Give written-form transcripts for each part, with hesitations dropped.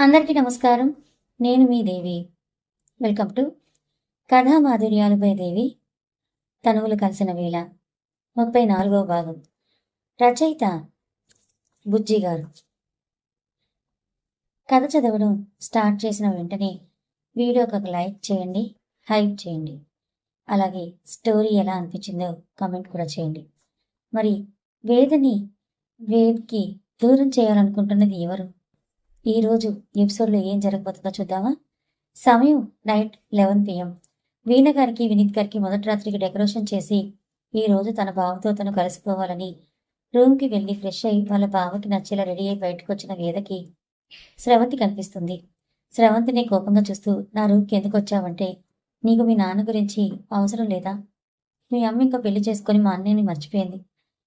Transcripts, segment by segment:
అందరికీ నమస్కారం. నేను మీ దేవి. వెల్కమ్ టు కథా మాధుర్యాలపై దేవి తనువులు కలిసిన వేళ 34వ భాగం. రచయిత బుజ్జి గారు. కథ చదవడం స్టార్ట్ చేసిన వెంటనే వీడియోకి ఒక లైక్ చేయండి, హైప్ చేయండి. అలాగే స్టోరీ ఎలా అనిపించిందో కామెంట్ కూడా చేయండి. మరి వేద్కి దూరం చేయాలనుకుంటున్నది ఎవరు? ఈరోజు ఎపిసోడ్లో ఏం జరగబోతుందో చూద్దామా? సమయం నైట్ 11 PM. వీణ గారికి వినీత్ గారికి మొదటి రాత్రికి డెకరేషన్ చేసి ఈరోజు తన బావతో తను కలిసిపోవాలని రూమ్కి వెళ్ళి ఫ్రెష్ అయి వాళ్ళ బావకి నచ్చేలా రెడీ అయి బయటకు వచ్చిన వేదకి స్రవంతి కనిపిస్తుంది. స్రవంతిని కోపంగా చూస్తూ, నా రూమ్కి ఎందుకు వచ్చావంటే, నీకు మీ నాన్న గురించి అవసరం లేదా? మీ అమ్మ ఇంకా పెళ్లి చేసుకుని మా అన్నయ్యని మర్చిపోయింది.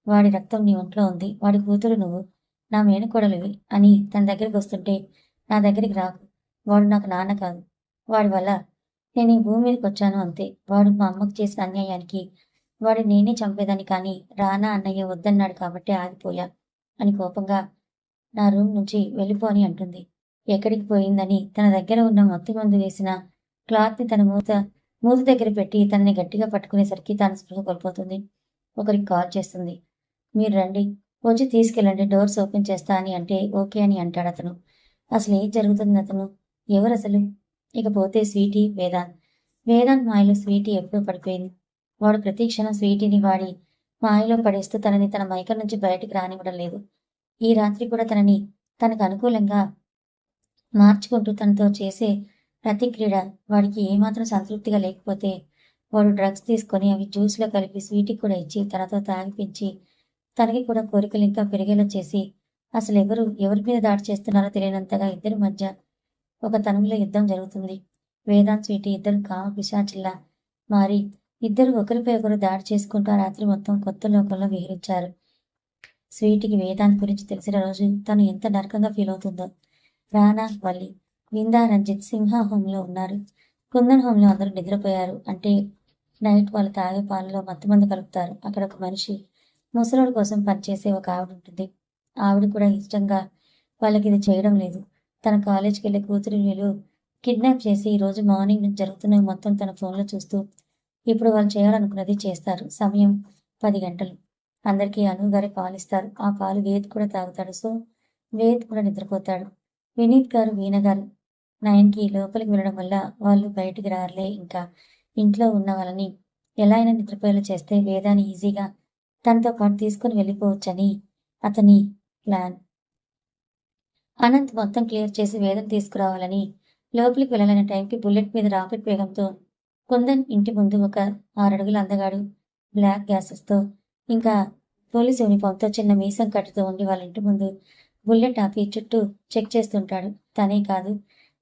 వాడి రక్తం నీ ఒంట్లో ఉంది. వాడి కూతురు నువ్వు, నా మేనకోడలివి అని తన దగ్గరికి వస్తుంటే, నా దగ్గరికి రాకు. వాడు నాకు నాన్న కాదు. వాడి వల్ల నేను ఈ భూమి మీదకి వచ్చాను అంతే. వాడు మా అమ్మకు చేసిన అన్యాయానికి వాడిని నేనే చంపేదాన్ని, కానీ రానా అన్నయ్య వద్దన్నాడు కాబట్టి ఆగిపోయా అని కోపంగా నా రూమ్ నుంచి వెళ్ళిపోని అంటుంది. ఎక్కడికి పోయిందని తన దగ్గర ఉన్న మత్తు మందు వేసిన క్లాత్ని తన మూత దగ్గర పెట్టి తనని గట్టిగా పట్టుకునేసరికి తాను స్పృహ కోల్పోతుంది. ఒకరికి కాల్ చేస్తుంది. మీరు రండి, వచ్చి తీసుకెళ్ళండి, డోర్స్ ఓపెన్ చేస్తా అని అంటే ఓకే అని అంటాడు అతను. అసలు ఏం జరుగుతుంది? అతను ఎవరు అసలు? ఇకపోతే స్వీటీ, వేదాంత్ మాయలో స్వీటీ ఎప్పుడూ పడిపోయింది. వాడు ప్రతి క్షణం స్వీటీని వాడి మాయలో పడేస్తూ తనని తన మైకం నుంచి బయటికి రానివ్వడం లేదు. ఈ రాత్రి కూడా తనకు అనుకూలంగా మార్చుకుంటూ తనతో చేసే ప్రతి క్రీడ వాడికి ఏమాత్రం సంతృప్తిగా లేకపోతే వాడు డ్రగ్స్ తీసుకొని అవి జ్యూస్లో కలిపి స్వీటీకి కూడా ఇచ్చి తనతో తాగిపించి తనకి కూడా కోరికలు ఇంకా పెరిగేలా చేసి అసలు ఎవరి మీద దాడి చేస్తున్నారో తెలియనంతగా ఇద్దరి మధ్య ఒక తనువుల యుద్ధం జరుగుతుంది. వేదాంత్ స్వీటీ ఇద్దరు కామ పిశాచిల్లా మారి ఇద్దరు ఒకరిపై ఒకరు దాడి చేసుకుంటూ ఆ రాత్రి మొత్తం కొత్త లోకంలో విహరించారు. స్వీటీకి వేదాంత్ గురించి తెలిసిన రోజు తను ఎంత నరకంగా ఫీల్ అవుతుందో. రానా, వల్లి, విందా, రంజిత్ సింహ హోంలో ఉన్నారు. కుందన్ హోంలో అందరూ నిద్రపోయారు. అంటే నైట్ వాళ్ళు తాగే పాలలో మత్తుమందు కలుపుతారు. అక్కడ ఒక మనిషి ముసలోడి కోసం పనిచేసే ఒక ఆవిడ ఉంటుంది. ఆవిడ కూడా ఇష్టంగా వాళ్ళకి ఇది చేయడం లేదు. తన కాలేజ్కి వెళ్ళే కూతురు వీళ్ళు కిడ్నాప్ చేసి ఈరోజు మార్నింగ్ నుంచి జరుగుతున్న మొత్తం తన ఫోన్లో చూస్తూ ఇప్పుడు వాళ్ళు చేయాలనుకున్నది చేస్తారు. సమయం 10 గంటలు. అందరికీ అనుగారే పాలు ఇస్తారు. ఆ పాలు వేద్ కూడా తాగుతాడు. సో వేద్ కూడా నిద్రపోతాడు. వినీత్ గారు, వీణ గారు 9కి లోపలికి వెళ్ళడం వల్ల వాళ్ళు బయటికి రారులే, ఇంకా ఇంట్లో ఉన్న వాళ్ళని ఎలా అయినా నిద్రపోయేలా చేస్తే వేదాన్ని ఈజీగా తనతో పాటు తీసుకుని వెళ్ళిపోవచ్చని అతని ప్లాన్. అనంత్ మొత్తం క్లియర్ చేసి వేదం తీసుకురావాలని లోపలికి వెళ్ళాలనే టైంకి బుల్లెట్ మీద రాకెట్ వేగంతో కుందన్ ఇంటి ముందు ఒక 6 అడుగుల అందగాడు బ్లాక్ గ్యాసెస్తో ఇంకా పోలీస్ యూనిఫామ్తో చిన్న మీసం కట్టుతూ ఉండి వాళ్ళ ఇంటి ముందు బుల్లెట్ ఆపి చుట్టూ చెక్ చేస్తుంటాడు. తనే కాదు,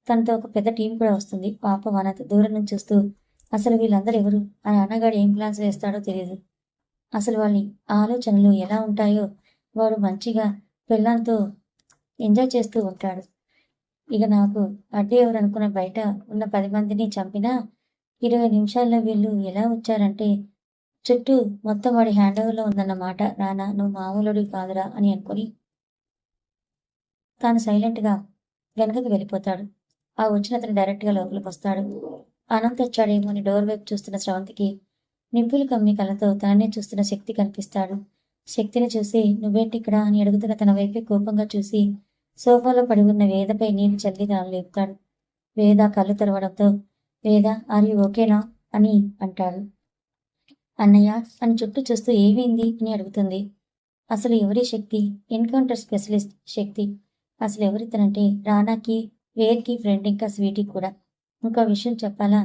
తనతో ఒక పెద్ద టీం కూడా వస్తుంది. పాపం అనంత్ దూరం నుంచి చూస్తూ అసలు వీళ్ళందరూ ఎవరు అని అన్నగాడు ఏం ప్లాన్స్ వేస్తాడో తెలియదు. అసలు వాళ్ళ ఆలోచనలు ఎలా ఉంటాయో వాడు మంచిగా పెళ్ళంతో ఎంజాయ్ చేస్తూ ఉంటాడు. ఇక నాకు అడ్డు ఎవరు అనుకున్న బయట ఉన్న 10 మందిని చంపినా 20 నిమిషాల్లో వీళ్ళు ఎలా వచ్చారంటే చుట్టూ మొత్తం వాడి హ్యాండ్ ఓవర్లో ఉందన్నమాట. రానా, నువ్వు మామూలుడి కాదురా అని అనుకుని తాను సైలెంట్గా వెనకకి వెళ్ళిపోతాడు. ఆ వచ్చిన అతను డైరెక్ట్గా లోపలికి వస్తాడు. అనంత్ వచ్చాడేమో అని డోర్ వైపు చూస్తున్న స్రవంతికి నిప్పులు కమ్మి కళ్ళతో తననే చూస్తున్న శక్తి కనిపిస్తాడు. శక్తిని చూసి నువ్వేంటి ఇక్కడ అని అడుగుతున్న తన వైపే కోపంగా చూసి సోఫాలో పడి ఉన్న వేదపై నీళ్లు చల్లి తాను లేపుతాడు. వేద కళ్ళు తెరవడంతో వేద, ఆర్ యు ఓకేనా అని అంటాడు. అన్నయ్య అని చుట్టూ చూస్తూ ఏమైంది అని అడుగుతుంది. అసలు ఎవరి శక్తి? ఎన్కౌంటర్ స్పెషలిస్ట్ శక్తి. అసలు ఎవరితనంటే రానాకి, వేద్కి ఫ్రెండ్, ఇంకా స్వీటీ కూడా. ఇంకో విషయం చెప్పాలా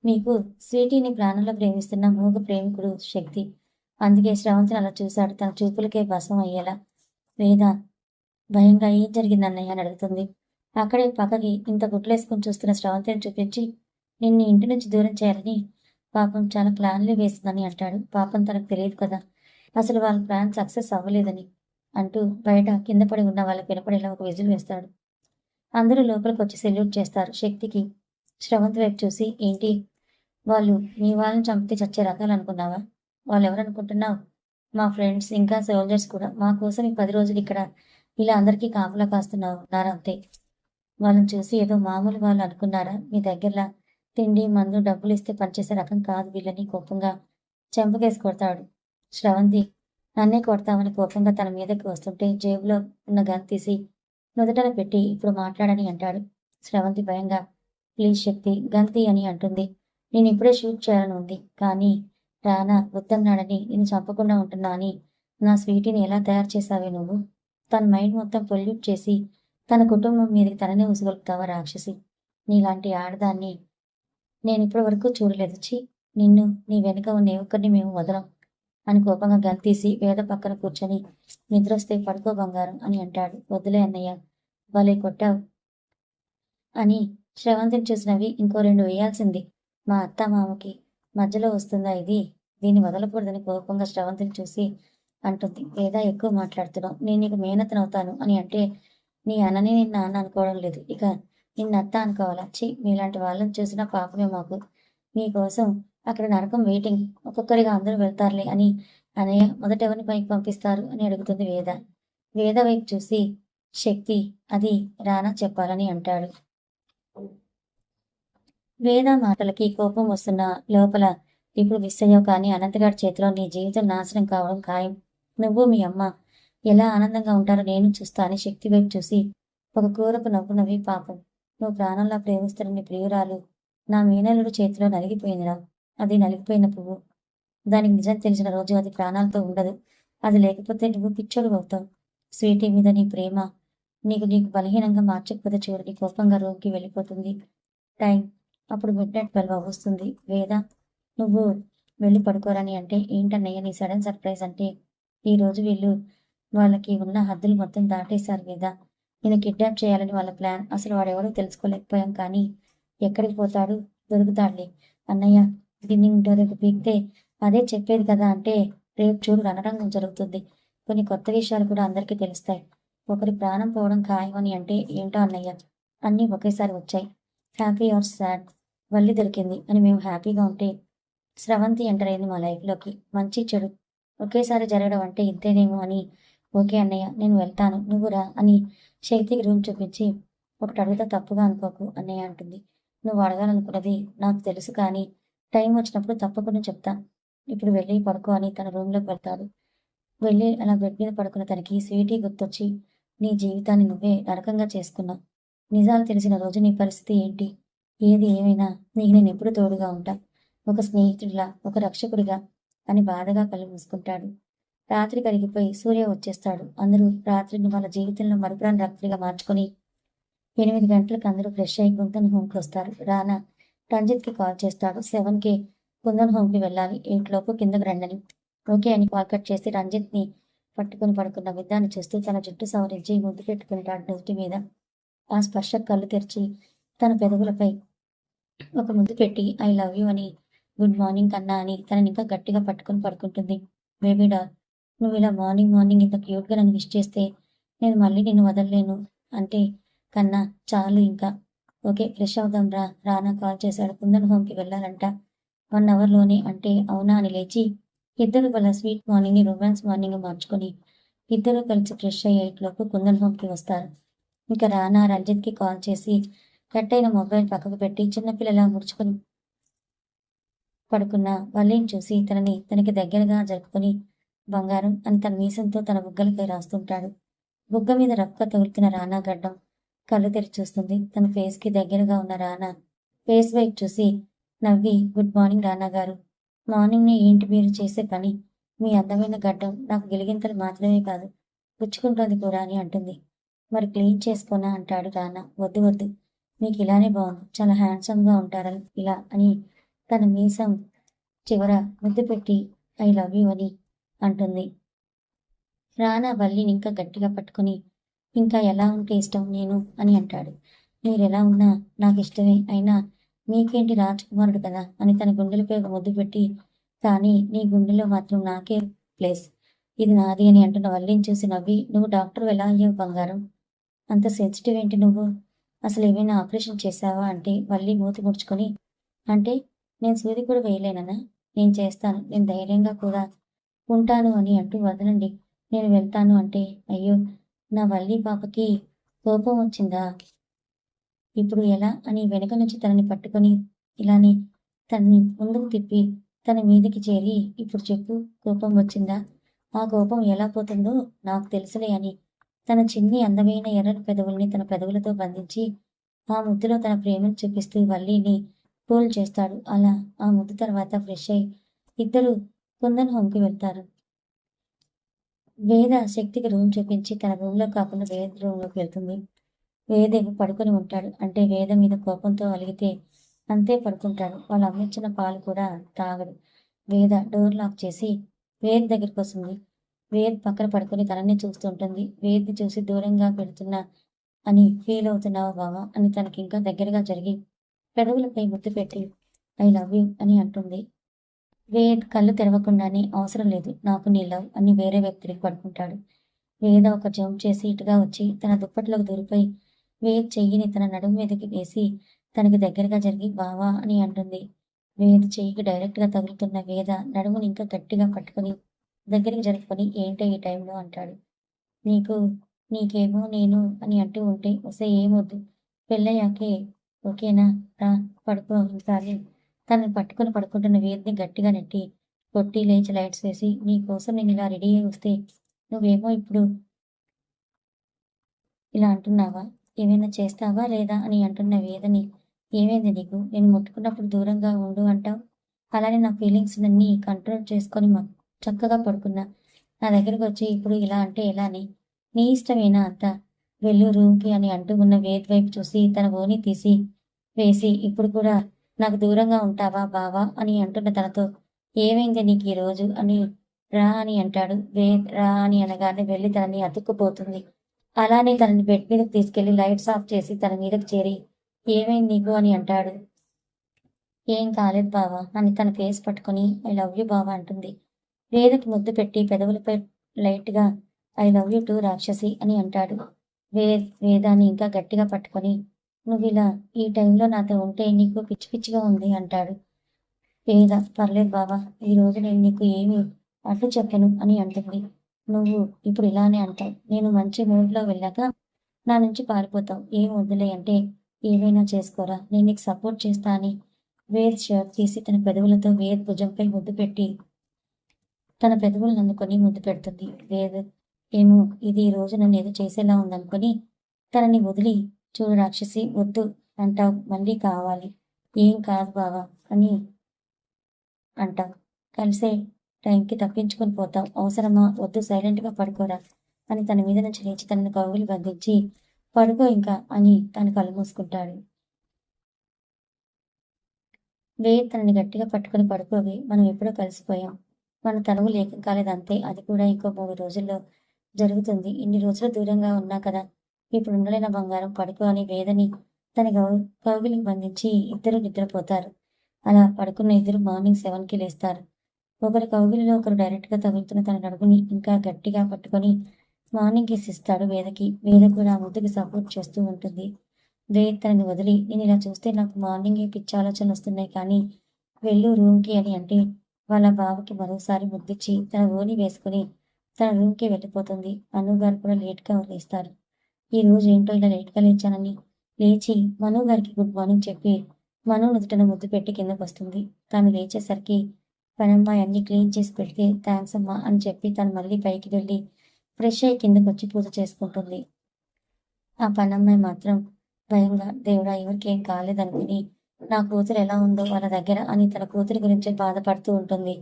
మీకు, స్వీటీని ప్రాణంలో ప్రేమిస్తున్న మూగ ప్రేమికుడు శక్తి. అందుకే స్రవంతిని అలా చూశాడు, తన చూపులకే భస్మం అయ్యేలా. వేద భయంగా ఏం జరిగింది అన్నయ్య అని అడుగుతుంది. అక్కడే పక్కకి ఇంత గుడ్లేసుకుని చూస్తున్న స్రవంతిని చూపించి నిన్ను ఇంటి నుంచి దూరం చేయాలని పాపం చాలా ప్లాన్లు వేసిందని అంటాడు. పాపం తనకు తెలియదు కదా అసలు వాళ్ళ ప్లాన్ సక్సెస్ అవ్వలేదని అంటూ బయట కింద పడి ఉన్న వాళ్ళకి వినపడేలా ఒక విజిల్ వేస్తాడు. అందరూ లోపలికి వచ్చి సెల్యూట్ చేస్తారు శక్తికి. స్రవంతి వైపు చూసి, ఏంటి వాళ్ళు మీ వాళ్ళని చంపితే చచ్చే రకాలు అనుకున్నావా? వాళ్ళు ఎవరనుకుంటున్నావు? మా ఫ్రెండ్స్, ఇంకా సోల్జర్స్ కూడా. మా కోసం ఈ 10 రోజులు ఇక్కడ ఇలా అందరికీ కాపలా కాస్తున్నావు అంతే. వాళ్ళని చూసి ఏదో మామూలు వాళ్ళు అనుకున్నారా? మీ దగ్గర తిండి, మందు, డబ్బులు ఇస్తే పనిచేసే రకం కాదు వీళ్ళని కోపంగా చెంపకేసి కొడతాడు. స్రవంతి నన్నే కొడతామని కోపంగా తన మీదకి వస్తుంటే జేబులో ఉన్న గన్ తీసి నుదుటన పెట్టి ఇప్పుడు మాట్లాడని అంటాడు. స్రవంతి భయంగా ప్లీజ్ శక్తి గంతి అని అంటుంది. నేను ఇప్పుడే షూట్ చేయాలని ఉంది. కానీ రానా వద్దన్నాడని నేను చంపకుండా ఉంటున్నా అని నా స్వీటీని ఎలా తయారు చేశావే నువ్వు? తన మైండ్ మొత్తం పొల్యూట్ చేసి తన కుటుంబం మీదకి తననే ఉసుగొలుపుతావా రాక్షసి? నీలాంటి ఆడదాన్ని నేనిప్పటి వరకు చూడలేదు. ఛీ! నిన్ను నీ వెనుక ఉన్న ఏ ఒక్కరిని మేము వదలం అని కోపంగా గంతీసి వేద పక్కన కూర్చొని నిద్రొస్తే పడుకో బంగారం అని అంటాడు. వద్దులే అన్నయ్య భలే కొట్టావు అని శ్రవంతిని చూసినవి ఇంకో 2 వేయాల్సింది. మా అత్త మామకి మధ్యలో వస్తుందా ఇది? దీన్ని వదలకూడదని కోపంగా శ్రవంతిని చూసి అంటుంది. వేద ఎక్కువ మాట్లాడుతున్నావు. నేను నీకు మేనతనవుతాను అని అంటే నీ అన్నని నిన్న నాన్న అనుకోవడం లేదు. ఇక నిన్న అత్త అనుకోవాలా? ఛీ! మీలాంటి వాళ్ళని చూసినా పాపమే మాకు. మీకోసం అక్కడ నరకం వెయిటింగ్. ఒక్కొక్కరిగా అందరూ వెళ్తారులే అని అన్నయ్య మొదట ఎవరిని పైకి పంపిస్తారు అని అడుగుతుంది వేద. వేద వైపు చూసి శక్తి అది రానా చెప్పాలని అంటాడు. వేద మాటలకి కోపం వస్తున్న లోపల ఇప్పుడు మిస్ అయ్యావు కానీ అనంతగాడి చేతిలో నీ జీవితం నాశనం కావడం ఖాయం. నువ్వు మీ అమ్మ ఎలా ఆనందంగా ఉంటారో నేను చూస్తా అని శక్తి వైపు చూసి ఒక కూరపు నవ్వు నవ్వి పాపం నువ్వు ప్రాణంలా ప్రేమిస్తున్న నీ ప్రియురాలు నా మేనల్లుడు చేతిలో నలిగిపోయిందిరా. అది నలిగిపోయిన పువ్వు. దానికి నిజం తెలిసిన రోజు అది ప్రాణాలతో ఉండదు. అది లేకపోతే నువ్వు పిచ్చోడు అవుతావు. స్వీటీ మీద నీ ప్రేమ నీకు బలహీనంగా మార్చకపోతే చూడు నీ కోపంగా రూమ్కి వెళ్ళిపోతుంది. టైం అప్పుడు మిడ్-నైట్ 12 వస్తుంది. వేద నువ్వు వెళ్ళి పడుకోరని అంటే ఏంటన్నయ్య నీ సడన్ సర్ప్రైజ్ అంటే ఈ రోజు వీళ్ళు వాళ్ళకి ఉన్న హద్దులు మొత్తం దాటేశారు వేద. నేను కిడ్నాప్ చేయాలని వాళ్ళ ప్లాన్. అసలు వాడెవడో తెలుసుకోలేకపోయాం కానీ ఎక్కడికి పోతాడు దొరుకుతాడులే. అన్నయ్య దీన్ని ఇంటో రేపు పీక్తే అదే చెప్పేది కదా అంటే రేపు చూడు రణరంగం జరుగుతుంది. కొన్ని కొత్త విషయాలు కూడా అందరికీ తెలుస్తాయి. ఒకరి ప్రాణం పోవడం ఖాయం అని అంటే ఏంటో అన్నయ్య అన్నీ ఒకేసారి వచ్చాయి. హ్యాపీ ఆర్ సాడ్ వల్లి దొరికింది అని మేము హ్యాపీగా ఉంటే స్రవంతి ఎంటర్ అయింది మా లైఫ్లోకి. మంచి చెడు ఒకేసారి జరగడం అంటే ఇంతేనేమో అని ఓకే అన్నయ్య నేను వెళ్తాను నువ్వు రా అని శక్తికి రూమ్ చూపించి ఒకటి అడుగుతా తప్పుగా అనుకోకు అన్నయ్య అంటుంది. నువ్వు అడగాలనుకున్నది నాకు తెలుసు కానీ టైం వచ్చినప్పుడు తప్పకుండా చెప్తా. ఇప్పుడు వెళ్ళి పడుకో అని తన రూమ్లోకి వెళ్తాడు. వెళ్ళి అలా బెడ్ మీద పడుకున్న తనకి స్వీటీ గుర్తొచ్చి నీ జీవితాన్ని నువ్వే నరకంగా చేసుకున్నావు. నిజాలు తెలిసిన రోజు నీ పరిస్థితి ఏంటి? ఏది ఏమైనా నీకు నేను ఎప్పుడు తోడుగా ఉంటా. ఒక స్నేహితుడిలా ఒక రక్షకుడిగా అని బాధగా కళ్ళు మూసుకుంటాడు. రాత్రి కరిగిపోయి సూర్య వచ్చేస్తాడు. అందరూ రాత్రిని వాళ్ళ జీవితంలో మరుపురాని రాత్రిగా మార్చుకొని 8 గంటలకు అందరూ ఫ్రెష్ అయ్యి కుందన్ హోమ్కి వస్తారు. రానా రంజిత్కి కాల్ చేస్తాడు. 7కి కుందన్ హోమ్కి వెళ్ళాలి. 8 లోపు కిందకు రండని. ఓకే అని కాల్ కట్ చేసి రంజిత్ని పట్టుకుని పడుకున్న విద్యాన్ని చూస్తూ తన జుట్టు సవరించి ముద్దు పెట్టుకుంటాడు నుదుటి మీద. ఆ స్పర్శ కళ్ళు తెరిచి తన పెదవులపై ఒక ముద్దు పెట్టి ఐ లవ్ యూ అని గుడ్ మార్నింగ్ కన్నా అని తనని ఇంకా గట్టిగా పట్టుకుని పడుకుంటుంది. బేబీ డాల్ నువ్వు ఇలా మార్నింగ్ మార్నింగ్ ఇంత క్యూట్గా నన్ను విష్ చేస్తే నేను మళ్ళీ నిన్ను వదలలేను అంటే కన్నా చాలు ఇంకా. ఓకే ఫ్రెష్ అవుదాం రా. రానా కాల్ చేశాడు. కుందన్ హోమ్కి వెళ్ళాలంట 1 అవర్లోనే అంటే అవునా అని లేచి ఇద్దరు వాళ్ళ స్వీట్ మార్నింగ్ని రొమాన్స్ మార్నింగ్ మార్చుకొని ఇద్దరు కలిసి ఫ్రెష్ అయ్యేట్లోపు కుందన్ హోమ్కి వస్తారు. ఇక రానా రంజిత్కి కాల్ చేసి కట్ అయిన మొబైల్ పక్కకు పెట్టి చిన్నపిల్లలా ముడుచుకొని పడుకున్న వల్లిని చూసి తనకి దగ్గరగా జరుపుకొని బంగారం అని తన మీసంతో తన బుగ్గలపై రాస్తుంటాడు. బుగ్గ మీద రఫ్గా తగులుతున్న రానా గడ్డం కళ్ళు తెరిచి చూస్తుంది. తన ఫేస్కి దగ్గరగా ఉన్న రానా ఫేస్ వైపు చూసి నవ్వి గుడ్ మార్నింగ్ రానా గారు. మార్నింగ్ని ఏంటి మీరు చేసే పని? మీ అందమైన గడ్డం నాకు గిలిగింతలు మాత్రమే కాదు గుచ్చుకుంటోంది కూడా అని అంటుంది. మరి క్లీన్ చేసుకోనా అంటాడు రానా. వద్దు వద్దు మీకు ఇలానే బాగుంది. చాలా హ్యాండ్సమ్గా ఉంటారని ఇలా అని తన మీసం చివర ముద్దు పెట్టి ఐ లవ్ యూ అని అంటుంది. రానా వల్లిని ఇంకా గట్టిగా పట్టుకుని ఇంకా ఎలా ఉంటే ఇష్టం నేను అని అంటాడు. మీరెలా ఉన్నా నాకు ఇష్టమే. అయినా మీకేంటి రాజకుమారుడు కదా అని తన గుండెలపై ఒక ముద్దు పెట్టి కానీ నీ గుండెలో మాత్రం నాకే ప్లేస్. ఇది నాది అని అంటున్న వల్లిని చూసి నవ్వి నువ్వు డాక్టర్ ఎలా అయ్యావు బంగారం? అంత సెన్సిటివ్ ఏంటి నువ్వు? అసలు ఏమైనా ఆపరేషన్ చేశావా అంటే వల్లి మూతి ముడుచుకొని అంటే నేను సూది కూడా వేయలేనన్నా? నేను చేస్తాను. నేను ధైర్యంగా కూడా ఉంటాను అని అంటూ వదలండి నేను వెళ్తాను అంటే అయ్యో నా వల్లి పాపకి కోపం వచ్చిందా? ఇప్పుడు ఎలా అని వెనక నుంచి తనని పట్టుకొని ఇలానే తనని ముందుకు తిప్పి తన మీదకి చేరి, ఇప్పుడు చెప్పు, కోపం వచ్చిందా? ఆ కోపం ఎలా పోతుందో నాకు తెలుసులే అని తన చిన్ని అందమైన ఎర్రని పెదవుల్ని తన పెదవులతో బంధించి ఆ ముద్దులో తన ప్రేమను చూపిస్తూ వల్లిని కూల్ చేస్తాడు. అలా ఆ ముద్దు తర్వాత ఫ్రెష్ అయి ఇద్దరు కుందన్ హోమ్కి వెళ్తారు. వేద శక్తికి రూమ్ చూపించి తన రూమ్లో కాకుండా వేద రూమ్లోకి వెళ్తుంది. వేదేమో పడుకొని ఉంటాడు. అంటే వేద మీద కోపంతో అలిగితే అంతే పడుకుంటాడు. వాళ్ళు అమ్మించిన పాలు కూడా తాగడు. వేద డోర్ లాక్ చేసి వేద్ దగ్గరికి వస్తుంది. వేద్ పక్కన పడుకొని తనని చూస్తుంటుంది. వేద్ని చూసి దూరంగా పెడుతున్నా అని ఫీల్ అవుతున్నావా బావా అని తనకి ఇంకా దగ్గరగా జరిగి పెదవులపై ముద్దు పెట్టి ఐ లవ్ యూ అని అంటుంది. వేద్ కళ్ళు తెరవకుండానే అవసరం లేదు నాకు నీ లవ్ అని వేరే వ్యక్తికి పడుకుంటాడు. వేద ఒక జంప్ చేసి ఇటుగా వచ్చి తన దుప్పట్లోకి దూరిపోయి వేద్ చెయ్యిని తన నడుము మీదకి వేసి తనకి దగ్గరగా జరిగి బావా అని అంటుంది. వేద్ చెయ్యికి డైరెక్ట్గా తగులుతున్న వేద నడుముని ఇంకా గట్టిగా పట్టుకొని దగ్గరికి జరుపుకొని ఏంటో ఈ టైంలో అంటాడు. నీకు నీకేమో నేను అని అంటూ ఉంటే వస్తే ఏమొద్దు, పెళ్ళయ్యాకే ఓకేనా, రా పడుకో ఈసారి తనని పట్టుకొని పడుకుంటున్న వేద్ని గట్టిగా నెట్టి కొట్టి లేచి లైట్స్ వేసి నీ కోసం నేను ఇలా రెడీ అయి వస్తే నువ్వేమో ఇప్పుడు ఇలా అంటున్నావా, ఏమైనా చేస్తావా లేదా అని అంటున్న వేదని ఏమైంది నీకు, నేను ముట్టుకున్నప్పుడు దూరంగా ఉండు అంటావు, అలానే నా ఫీలింగ్స్ అన్నీ కంట్రోల్ చేసుకొని చక్కగా పడుకున్నా నా దగ్గరకు వచ్చి ఇప్పుడు ఇలా అంటే ఎలా అని నీ ఇష్టమేనా అంతా, వెళ్ళు రూమ్కి అని అంటూ ఉన్న వేద్ వైపు చూసి తన ఓని తీసి వేసి ఇప్పుడు కూడా నాకు దూరంగా ఉంటావా బావా అని అంటున్న తనతో ఏమైంది నీకు ఈ రోజు అని రా అని అంటాడు. వేద్ రా అని అనగానే వెళ్ళి తనని అతుక్కుపోతుంది. అలానే తనని బెడ్ మీదకి తీసుకెళ్లి లైట్స్ ఆఫ్ చేసి తన మీదకి చేరి ఏమైంది నీకు అని అంటాడు. ఏం కాలేదు బావా అని తన ఫేస్ పట్టుకొని ఐ లవ్ యూ బావా అంటుంది. వేదకి ముద్దు పెట్టి పెదవులపై లైట్గా ఐ లవ్ యూ టూ రాక్షసి అని అంటాడు. వేదాన్ని ఇంకా గట్టిగా పట్టుకొని నువ్వు ఇలా ఈ టైంలో నాతో ఉంటే నీకు పిచ్చి పిచ్చిగా ఉంది అంటాడు. వేద పర్లేదు బావా, ఈరోజు నేను నీకు ఏమీ అడ్డు చెప్పను అని అంటుంది. నువ్వు ఇప్పుడు ఇలానే అంటావు, నేను మంచి మూడ్లో వెళ్ళాక నా నుంచి పారిపోతావు, ఏం వద్దులే అంటే ఏమైనా చేసుకోరా, నేను నీకు సపోర్ట్ చేస్తా అని వేద్ షర్ట్ తీసి తన పెదవులతో వేద్ భుజంపై ముద్దు పెట్టి తన పెదవులను అందుకొని ముద్దు పెడుతుంది. వేద్ ఏమో ఇది ఈ రోజు నన్ను ఏదో చేసేలా ఉందనుకొని తనని వదిలి చూడు రాక్షసి వద్దు అంటావు, మళ్ళీ కావాలి, ఏం కాదు బావా అని అంటావు, కలిసే టైంకి తప్పించుకొని పోతావు, అవసరమా వద్దు సైలెంట్గా పడుకోరా అని తన మీద నుంచి లేచి తనని కౌగులు బంధించి పడుకో ఇంకా అని తను కళ్ళు మూసుకుంటాడు. వేద్ తనని గట్టిగా పట్టుకుని పడుకోవి, మనం ఎప్పుడో కలిసిపోయాం, మన తనువులు ఏకం కాలేదు అంతే, అది కూడా ఇంకో 3 రోజుల్లో జరుగుతుంది, ఇన్ని రోజులు దూరంగా ఉన్నా కదా, ఇప్పుడు ఉండలేన బంగారం పడుకో అని వేదని తన కౌగిలికి బంధించి ఇద్దరు నిద్రపోతారు. అలా పడుకున్న ఇద్దరు మార్నింగ్ 7కి లేస్తారు. ఒకరి కౌగిలిలో ఒకరు డైరెక్ట్గా తగులుతున్న తన నడుముని ఇంకా గట్టిగా పట్టుకొని మార్నింగ్ కిస్ ఇస్తాడు వేదకి. వేద కూడా ఆ ముద్దుకి సపోర్ట్ చేస్తూ ఉంటుంది. వేద్ తనని వదిలి నేను ఇలా చూస్తే నాకు మార్నింగే పిచ్చి ఆలోచనలు వస్తున్నాయి కానీ వెళ్ళు రూమ్కి అని అంటే వాళ్ళ బావకి మరోసారి ముద్దిచ్చి తన ఓని వేసుకుని తన రూమ్కి వెళ్ళిపోతుంది. అను గారు కూడా లేట్గా లేస్తారు. ఈ రోజు ఏంటో ఇలా లేట్గా లేచానని లేచి మను గారికి గుడ్ మార్నింగ్ చెప్పి మను నుదుటన ముద్దు పెట్టి కిందకు వస్తుంది. తాను లేచేసరికి పనమ్మాయి అన్ని క్లీన్ చేసి పెడితే థ్యాంక్స్ అమ్మా అని చెప్పి తను మళ్ళీ పైకి వెళ్ళి ఫ్రెష్ అయ్యి కిందకు వచ్చి పూజ చేసుకుంటుంది. ఆ పనమ్మాయి మాత్రం భయంగా దేవుడా ఎవరికి ఏం కాలేదనుకుని నా కూతురు ఎలా ఉందో వాళ్ళ దగ్గర అని తన కూతురి గురించి బాధపడుతూ ఉంటుంది.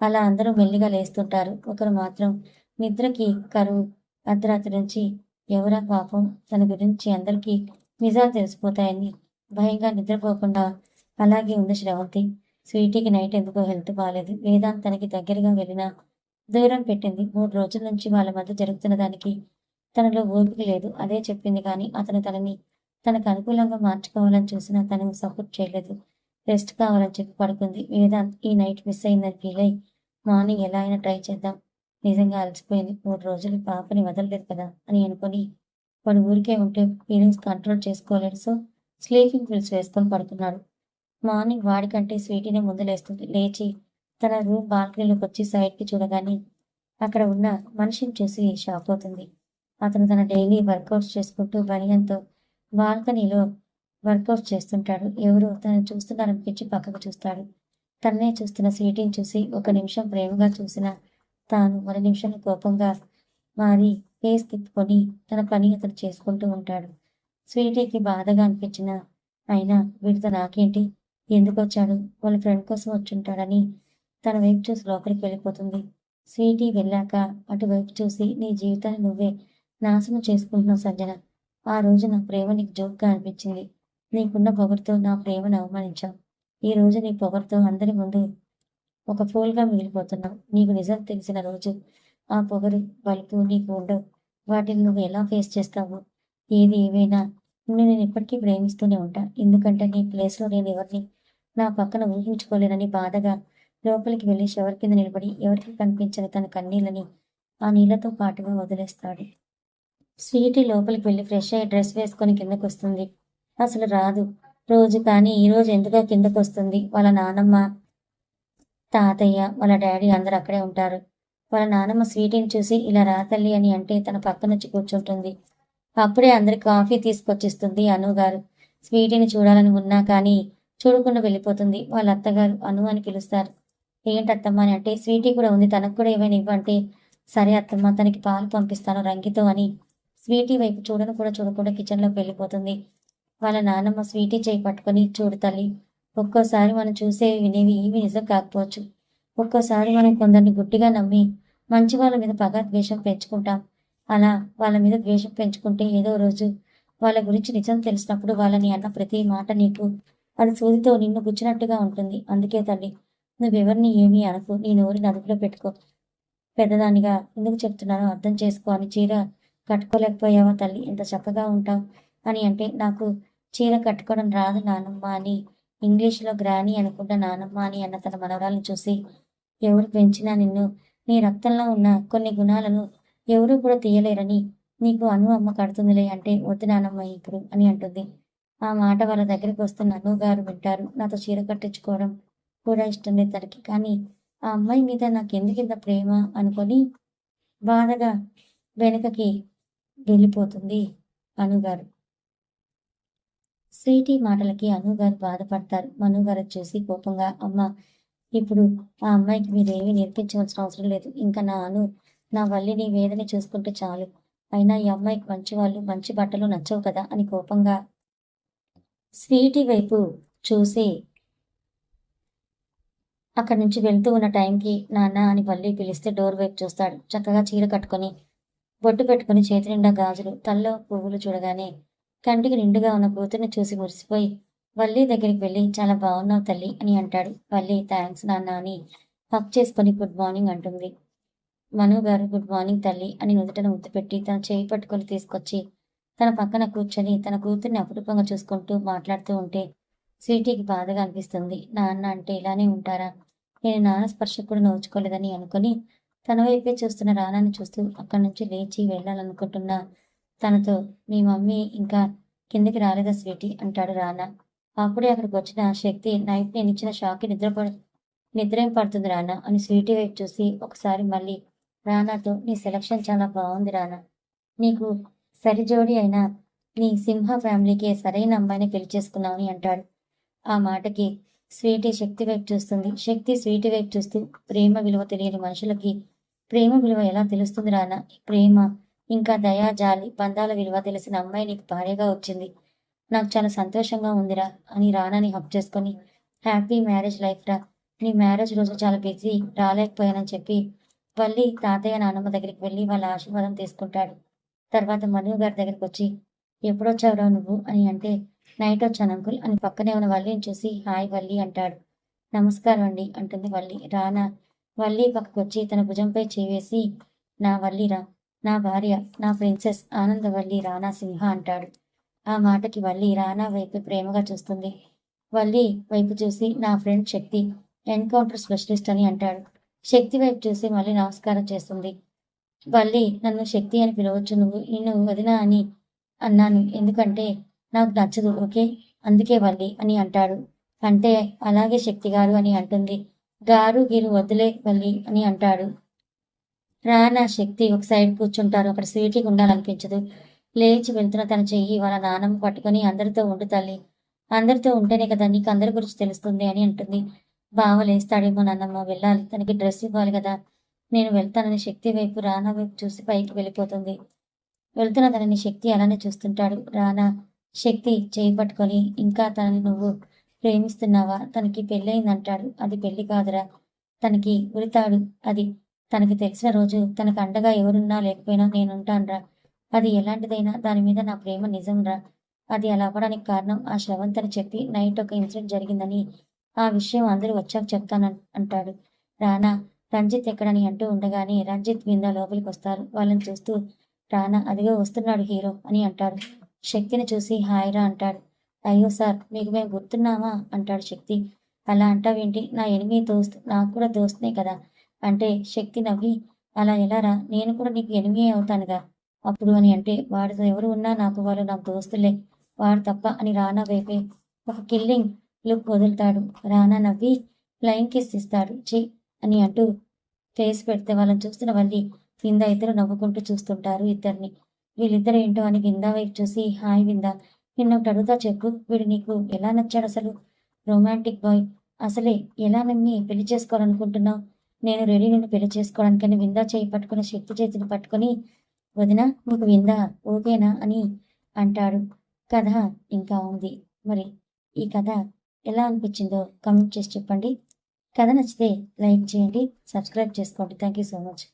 అలా అందరూ మెల్లిగా లేస్తుంటారు. ఒకరు మాత్రం నిద్రకి కరువు. అర్ధరాత్రి నుంచి ఎవరా పాపం తన గురించి అందరికీ నిజాలు తెలిసిపోతాయని భయంగా నిద్రపోకుండా అలాగే ఉంది శ్రవంతి. స్వీటీకి నైట్ ఎందుకో హెల్త్ బాగాలేదు. వేదాంత్ తనకి దగ్గరగా వెళ్ళినా దూరం పెట్టింది. 3 రోజుల నుంచి వాళ్ళ మధ్య జరుగుతున్న దానికి తనలో ఓపిక లేదు. అదే చెప్పింది కానీ అతను తనని తనకు అనుకూలంగా మార్చుకోవాలని చూసినా తనను సపోర్ట్ చేయలేదు. రెస్ట్ కావాలని చెప్పి పడుకుంది. వేదాంత్ ఈ నైట్ మిస్ అయిందని ఫీల్ అయి మార్నింగ్ ఎలా అయినా ట్రై చేద్దాం, నిజంగా అలసిపోయింది, 3 రోజులు పాపని వదలలేదు కదా అని అనుకుని వాడు ఊరికే ఉంటే ఫీలింగ్స్ కంట్రోల్ చేసుకోలేడు. సో స్లీపింగ్ పిల్స్ వేసుకొని పడుకున్నాడు. మార్నింగ్ వాడికంటే స్వీటీనే ముందు లేస్తుంది. లేచి తన రూమ్ బాల్కనీలోకి వచ్చి సైడ్కి చూడగానే అక్కడ ఉన్న మనిషిని చూసి షాక్ అవుతుంది. అతను తన డైలీ వర్కౌట్స్ చేసుకుంటూ బనియన్తో బాల్కనీలో వర్కౌట్ చేస్తుంటాడు. ఎవరో తనని చూస్తున్నారనిపించి పక్కకు చూస్తాడు. తన్నే చూస్తున్న స్వీటీని చూసి ఒక నిమిషం ప్రేమగా చూసిన తాను మరో నిమిషంలో కోపంగా మారి ఫేస్ తిప్పుకొని తన పని అతను చేసుకుంటూ ఉంటాడు. స్వీటీకి బాధగా అనిపించిన అయినా వీడితో నాకేంటి, ఎందుకు వచ్చాడు, వాళ్ళ ఫ్రెండ్ కోసం వచ్చుంటాడని తన వైపు చూసి లోపలికి వెళ్ళిపోతుంది. స్వీటీ వెళ్ళాక అటువైపు చూసి నీ జీవితాన్ని నువ్వే నాశనం చేసుకుంటున్నావు సంజన. ఆ రోజు నా ప్రేమ నీకు జోక్గా అనిపించింది. నీకున్న పొగరుతో నా ప్రేమను అవమానించావు. ఈ రోజు నీ పొగరుతో అందరి ముందు ఒక ఫూల్గా మిగిలిపోతున్నావు. నీకు నిజం తెలిసిన రోజు ఆ పొగరు బలుపు నీకు ఉండవు. వాటిని నువ్వు ఎలా ఫేస్ చేస్తావు? ఏది ఏమైనా నేను ఇప్పటికీ ప్రేమిస్తూనే ఉంటా. ఎందుకంటే నీ ప్లేస్లో నేను ఎవరిని నా పక్కన ఊహించుకోలేనని బాధగా లోపలికి వెళ్ళి షవర్ కింద నిలబడి ఎవరికి కనిపించని తన కన్నీళ్ళని ఆ నీళ్లతో పాటుగా వదిలేస్తాడు. స్వీటీ లోపలికి వెళ్ళి ఫ్రెష్ అయ్యి డ్రెస్ వేసుకొని కిందకు వస్తుంది. అసలు రాదు రోజు, కానీ ఈ రోజు ఎందుకో కిందకు వస్తుంది. వాళ్ళ నానమ్మ, తాతయ్య, వాళ్ళ డాడీ అందరూ అక్కడే ఉంటారు. వాళ్ళ నానమ్మ స్వీటీని చూసి ఇలా రా తల్లి అని అంటే తన పక్కనొచ్చి కూర్చుంటుంది. అప్పుడే అందరికి కాఫీ తీసుకొచ్చిస్తుంది అను గారు. స్వీటీని చూడాలని ఉన్నా కానీ చూడకుండా వెళ్ళిపోతుంది. వాళ్ళ అత్తగారు అను అని పిలుస్తారు. ఏంటత్తమ్మ అని అంటే స్వీటీ కూడా ఉంది, తనకు కూడా ఏమైనా ఇవ్వంటే సరే అత్తమ్మ తనకి పాలు పంపిస్తాను రంగితో అని స్వీటీ వైపు చూడను కూడా చూడకుండా కిచెన్లోకి వెళ్ళిపోతుంది. వాళ్ళ నాన్నమ్మ స్వీటీ చేయి పట్టుకొని చూడు తల్లి, ఒక్కోసారి మనం చూసేవి వినేవి ఏవి నిజం కాకపోవచ్చు. ఒక్కోసారి మనం కొందరిని గుడ్డిగా నమ్మి మంచి వాళ్ళ మీద పగ ద్వేషం పెంచుకుంటాం. అలా వాళ్ళ మీద ద్వేషం పెంచుకుంటే ఏదో రోజు వాళ్ళ గురించి నిజం తెలిసినప్పుడు వాళ్ళని అన్న ప్రతి మాట నీకు అది సూదితో నిన్ను గుచ్చినట్టుగా ఉంటుంది. అందుకే తల్లి, నువ్వెవరిని ఏమీ అనకు, నీ నోరుని అదుపులో పెట్టుకో. పెద్దదానిగా ఎందుకు చెప్తున్నానో అర్థం చేసుకో అని చీర కట్టుకోలేకపోయావా తల్లి, ఎంత చక్కగా ఉంటావు అని అంటే నాకు చీర కట్టుకోవడం రాదు నానమ్మ అని ఇంగ్లీష్లో గ్రానీ అనుకుంటా నానమ్మ అని అన్న తన మనవరాలను చూసి ఎవరు పెంచినా నిన్ను నీ రక్తంలో ఉన్న కొన్ని గుణాలను ఎవరూ కూడా తీయలేరని నీకు అను అమ్మ కడుతుందిలే అంటే వద్దు నానమ్మ ఇప్పుడు అని అంటుంది. ఆ మాట వాళ్ళ దగ్గరికి వస్తున్న అను గారు వింటారు. నాతో చీర కట్టించుకోవడం కూడా ఇష్టం లేదు తనకి, కానీ ఆ అమ్మాయి మీద నాకెందుకింత ప్రేమ అనుకొని బాధగా వెనుకకి వెళ్ళిపోతుంది అనుగారు. స్వీటీ మాటలకి అనుగారు బాధపడతారు. మనుగారు చూసి కోపంగా అమ్మ, ఇప్పుడు ఆ అమ్మాయికి మీరేమీ నేర్పించవలసిన అవసరం లేదు. ఇంకా నా వల్లిని వేదని చూసుకుంటే చాలు. అయినా ఈ అమ్మాయికి మంచి వాళ్ళు మంచి బట్టలు నచ్చవు కదా అని కోపంగా స్వీటీ వైపు చూసి అక్కడి నుంచి వెళ్తూ ఉన్న టైంకి నాన్న అని వల్లి పిలిస్తే డోర్ వైపు చూస్తాడు. చక్కగా చీర కట్టుకొని బొట్టు పెట్టుకుని చేతి నిండా గాజులు, తల్లో పువ్వులు చూడగానే కంటికి నిండుగా ఉన్న కూతుర్ని చూసి మురిసిపోయి వల్లి దగ్గరికి వెళ్ళి చాలా బాగున్నావు తల్లి అని అంటాడు. వల్లి థ్యాంక్స్ నాన్న అని హక్ చేసుకొని గుడ్ మార్నింగ్ అంటుంది. మను గారు గుడ్ మార్నింగ్ తల్లి అని నుదుటను ముద్దు పెట్టి తన చేయి పట్టుకొని తీసుకొచ్చి తన పక్కన కూర్చొని తన కూతుర్ని అపురూపంగా చూసుకుంటూ మాట్లాడుతూ ఉంటే స్వీటీకి బాధగా అనిపిస్తుంది. నాన్న అంటే ఇలానే ఉంటారా, నేను నాన్న స్పర్శ కూడా నోచుకోలేదని అనుకుని తన వైపే చూస్తున్న రానాని చూస్తూ అక్కడి నుంచి లేచి వెళ్ళాలనుకుంటున్న తనతో మీ మమ్మీ ఇంకా కిందికి రాలేదా స్వీటీ అంటాడు రానా. అప్పుడే అక్కడికి వచ్చిన శక్తి నైట్ నేను ఇచ్చిన షాక్కి నిద్రేం పడుతుంది రానా అని స్వీటీ వైపు చూసి ఒకసారి మళ్ళీ రానాతో నీ సెలక్షన్ చాలా బాగుంది రానా, నీకు సరిజోడి అయిన నీ సింహ ఫ్యామిలీకే సరైన అమ్మాయిని పెళ్లి చేసుకున్నావని అంటాడు. ఆ మాటకి స్వీటీ శక్తి వైపు చూస్తుంది. శక్తి స్వీటీ వైపు చూస్తూ ప్రేమ విలువ తెలియని మనుషులకి ప్రేమ విలువ ఎలా తెలుస్తుంది రానా, ప్రేమ ఇంకా దయా జాలి బంధాల విలువ తెలిసిన అమ్మాయి నీకు భార్యగా వచ్చింది, నాకు చాలా సంతోషంగా ఉందిరా అని రానాని హక్ చేసుకొని హ్యాపీ మ్యారేజ్ లైఫ్ రా, నీ మ్యారేజ్ రోజు చాలా బిజీ రాలేకపోయానని చెప్పి వల్లి తాతయ్య నాన్నమ్మ దగ్గరికి వెళ్ళి వాళ్ళ ఆశీర్వాదం తీసుకుంటాడు. తర్వాత మను గారి దగ్గరికి వచ్చి ఎప్పుడొచ్చావురా నువ్వు అని అంటే నైట్ వచ్చాను అంకుల్ అని పక్కనే ఉన్న వల్లిని చూసి హాయ్ వల్లి అంటాడు. నమస్కారం అండి అంటుంది వల్లి. రానా వల్లి పక్కకు వచ్చి తన భుజంపై చేవేసి నా వల్లిరా, నా భార్య, నా ప్రిన్సెస్ ఆనందవల్లి రానా సింహ అంటాడు. ఆ మాటకి వల్లి రానా వైపు ప్రేమగా చూస్తుంది. వల్లి వైపు చూసి నా ఫ్రెండ్ శక్తి ఎన్కౌంటర్ స్పెషలిస్ట్ అని అంటాడు. శక్తి వైపు చూసి మళ్ళీ నమస్కారం చేస్తుంది. వల్లి నన్ను శక్తి అని పిలవచ్చు, నిన్ను వదిన అని అన్నాను ఎందుకంటే నాకు నచ్చదు ఓకే, అందుకే వల్లి అని అంటాడు. అంటే అలాగే శక్తి గారు అని అంటుంది. గారు గీరు వదిలే వల్లి అని అంటాడు. రానా శక్తి ఒక సైడ్ కూర్చుంటారు. అక్కడ స్వీటీకి ఉండాలనిపించదు. లేచి వెళ్తున్న తన చెయ్యి వాళ్ళ నాన్నమ్మ పట్టుకొని అందరితో ఉండు తల్లి, అందరితో ఉంటేనే కదా నీకు అందరి గురించి తెలుస్తుంది అని అంటుంది. బావ లేస్తాడేమో నాన్నమ్మ, వెళ్ళాలి, తనకి డ్రెస్ ఇవ్వాలి కదా. నేను వెళ్తానని శక్తి వైపు రానా వైపు చూసి పైకి వెళ్ళిపోతుంది. వెళ్తున్న తనని శక్తి అలానే చూస్తుంటాడు. రానా శక్తి చేయి పట్టుకొని, ఇంకా తనని నువ్వు ప్రేమిస్తున్నావా, తనకి పెళ్ళయిందంటాడు. అది పెళ్లి కాదురా, తనకి ఉరితాడు అది. తనకి తెలిసిన రోజు తనకు అండగా ఎవరున్నా లేకపోయినా నేనుంటానురా. అది ఎలాంటిదైనా దాని మీద నా ప్రేమ నిజంరా. అది అలా అవ్వడానికి కారణం ఆ శ్రవంత్ అని చెప్పి నైట్ ఒక ఇన్సిడెంట్ జరిగిందని, ఆ విషయం అందరూ వచ్చాక అంటాడు. రానా రంజిత్ ఎక్కడని అంటూ ఉండగానే రంజిత్ విందా లోపలికి వస్తారు. వాళ్ళని చూస్తూ రానా అదిగో వస్తున్నాడు హీరో అని అంటాడు. శక్తిని చూసి హాయిరా అంటాడు. అయ్యో సార్, మీకు మేము గుర్తున్నామా అంటాడు శక్తి. అలా అంటావేంటి, నా ఎనిమి దోస్త్, నాకు కూడా దోస్తనే కదా అంటే శక్తి నవ్వి, అలా ఎలారా, నేను కూడా నీకు ఎనిమి అవుతానుగా అప్పుడు అని అంటే, వాడితో ఎవరు ఉన్నా వాళ్ళు నాకు దోస్తులే, వాడు తప్ప అని రానా వైపే ఒక కిల్లింగ్ లుక్ వదులుతాడు. రానా నవ్వి ఫ్లయింగ్ కిస్ ఇస్తాడు. చి అని అంటూ ఫేస్ పెడితే వాళ్ళని చూస్తున్న వల్లి విందా ఇద్దరు నవ్వుకుంటూ చూస్తుంటారు ఇద్దరిని. వీళ్ళిద్దరు ఏంటో అని విందా వైపు చూసి, హాయ్ విందా, నిన్నొకటి అడుగుతా చెప్పు, వీడు నీకు ఎలా నచ్చాడు అసలు? రొమాంటిక్ బాయ్, అసలే ఎలా నమ్మి పెళ్లి చేసుకోవాలనుకుంటున్నావు? నేను రెడీ నిన్ను పెళ్లి చేసుకోవడానికని విందా చేయి పట్టుకుని శక్తి చేతిని పట్టుకుని, వదిన నీకు విందా ఓకేనా అని అంటాడు. కథ ఇంకా ఉంది. మరి ఈ కథ ఎలా అనిపించిందో కామెంట్ చేసి చెప్పండి. కథ నచ్చితే లైక్ చేయండి, సబ్స్క్రైబ్ చేసుకోండి. Thank you so much.